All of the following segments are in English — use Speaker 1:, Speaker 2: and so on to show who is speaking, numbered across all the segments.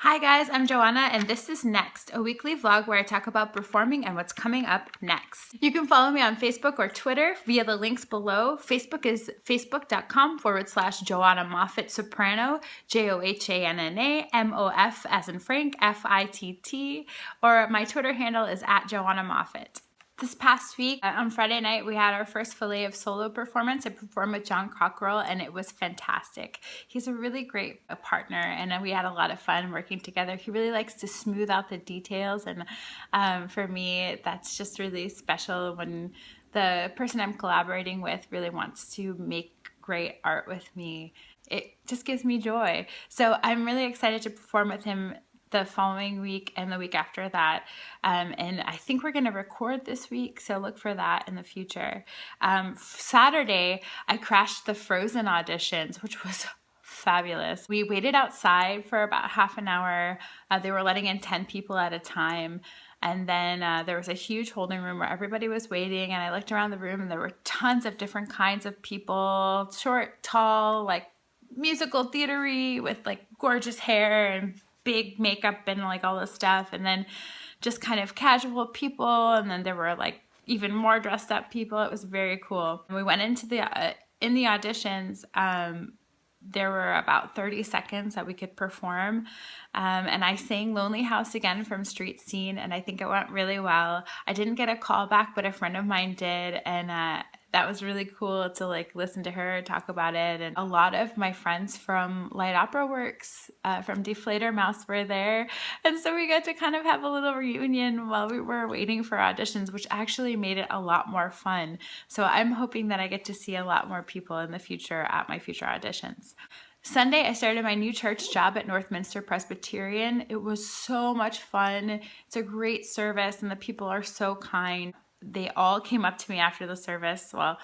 Speaker 1: Hi guys, I'm Joanna and this is Next, a weekly vlog where I talk about performing and what's coming up next. You can follow me on Facebook or Twitter via the links below. Facebook is facebook.com/Joanna Moffett Soprano, Johanna Mof as in Frank, Fitt, or my Twitter handle is @Joanna Moffett. This past week, on Friday night, we had our first Filet of Solo performance. I performed with John Cockrell, and it was fantastic. He's a really great partner, and we had a lot of fun working together. He really likes to smooth out the details, and for me, that's just really special when the person I'm collaborating with really wants to make great art with me. It just gives me joy. So I'm really excited to perform with him the following week and the week after that. And I think we're gonna record this week, so look for that in the future. Saturday, I crashed the Frozen auditions, which was fabulous. We waited outside for about half an hour. They were letting in 10 people at a time. And then there was a huge holding room where everybody was waiting, and I looked around the room and there were tons of different kinds of people, short, tall, like musical theater-y with like gorgeous hair and big makeup and like all this stuff, and then just kind of casual people, and then there were like even more dressed up people. It was very cool. We went into the in the auditions, there were about 30 seconds that we could perform, and I sang Lonely House Again from Street Scene, and I think it went really well. I didn't get a call back, but a friend of mine did, and that was really cool to like listen to her talk about it. And a lot of my friends from Light Opera Works, from Die Fledermaus were there. And so we got to kind of have a little reunion while we were waiting for auditions, which actually made it a lot more fun. So I'm hoping that I get to see a lot more people in the future at my future auditions. Sunday, I started my new church job at Northminster Presbyterian. It was so much fun. It's a great service and the people are so kind. They all came up to me after the service. Well,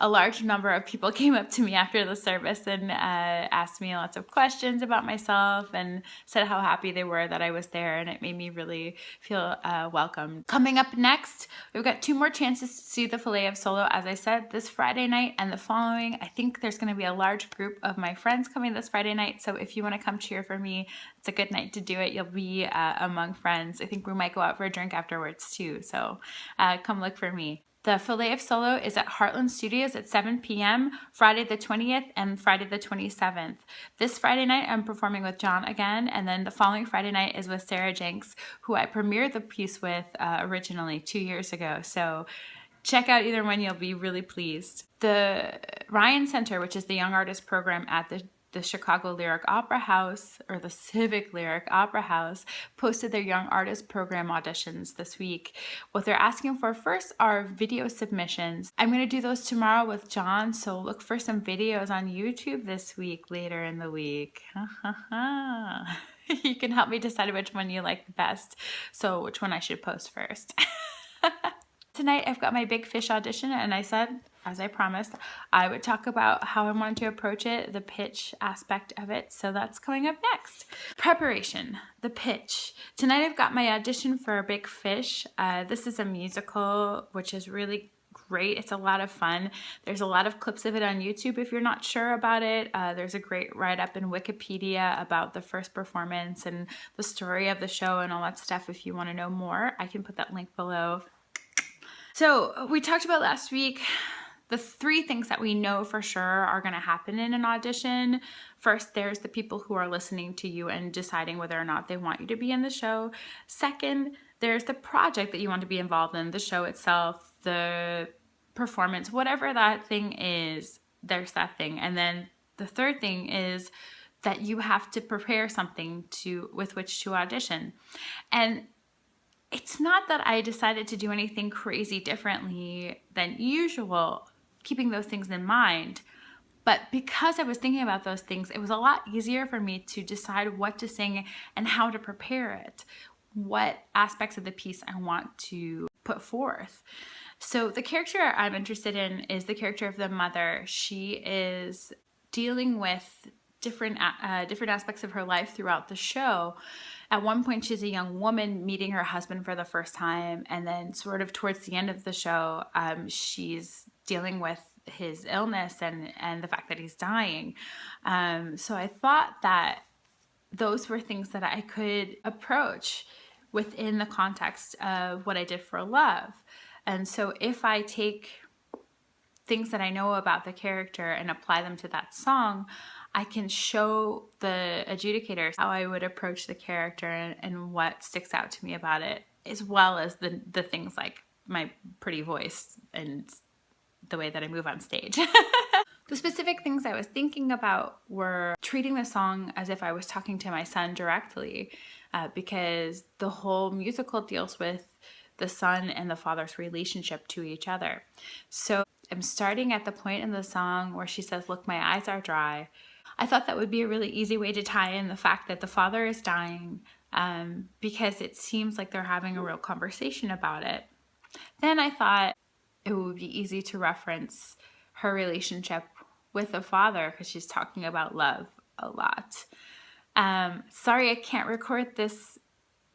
Speaker 1: a large number of people came up to me after the service and asked me lots of questions about myself and said how happy they were that I was there, and it made me really feel welcome. Coming up next, we've got 2 more chances to see the Filet of Solo, as I said, this Friday night and the following. I think there's going to be a large group of my friends coming this Friday night, so if you want to come cheer for me, it's a good night to do it. You'll be among friends. I think we might go out for a drink afterwards too, so come look for me. The Filet of Solo is at Heartland Studios at 7 p.m. Friday the 20th and Friday the 27th. This Friday night I'm performing with John again, and then the following Friday night is with Sarah Jenks, who I premiered the piece with originally 2 years ago. So check out either one, you'll be really pleased. The Ryan Center, which is the Young Artist Program at the Chicago Lyric Opera House, or the Civic Lyric Opera House, posted their Young Artist Program auditions this week. What they're asking for first are video submissions. I'm going to do those tomorrow with John, so look for some videos on YouTube this week, later in the week. You can help me decide which one you like the best, so which one I should post first. Tonight I've got my Big Fish audition, and I said, as I promised, I would talk about how I wanted to approach it, the pitch aspect of it, so that's coming up next. Preparation, the pitch. Tonight I've got my audition for Big Fish. This is a musical, which is really great. It's a lot of fun. There's a lot of clips of it on YouTube if you're not sure about it. There's a great write-up in Wikipedia about the first performance and the story of the show and all that stuff. If you want to know more, I can put that link below. So we talked about last week the 3 things that we know for sure are going to happen in an audition. First, there's the people who are listening to you and deciding whether or not they want you to be in the show. Second, there's the project that you want to be involved in, the show itself, the performance, whatever that thing is, there's that thing. And then the third thing is that you have to prepare something with which to audition. And it's not that I decided to do anything crazy differently than usual, keeping those things in mind, but because I was thinking about those things, it was a lot easier for me to decide what to sing and how to prepare it, what aspects of the piece I want to put forth. So the character I'm interested in is the character of the mother. She is dealing with different aspects of her life throughout the show. At one point, she's a young woman meeting her husband for the first time, and then sort of towards the end of the show, she's dealing with his illness and the fact that he's dying. So I thought that those were things that I could approach within the context of what I did for love. And so if I take things that I know about the character and apply them to that song, I can show the adjudicators how I would approach the character and what sticks out to me about it, as well as the things like my pretty voice and the way that I move on stage. The specific things I was thinking about were treating the song as if I was talking to my son directly, because the whole musical deals with the son and the father's relationship to each other. So I'm starting at the point in the song where she says, "Look, my eyes are dry." I thought that would be a really easy way to tie in the fact that the father is dying, because it seems like they're having a real conversation about it. Then I thought it would be easy to reference her relationship with the father because she's talking about love a lot. Sorry I can't record this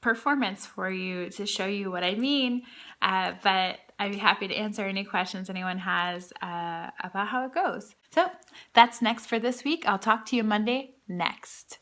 Speaker 1: performance for you to show you what I mean, but I'd be happy to answer any questions anyone has about how it goes. So that's next for this week. I'll talk to you Monday next.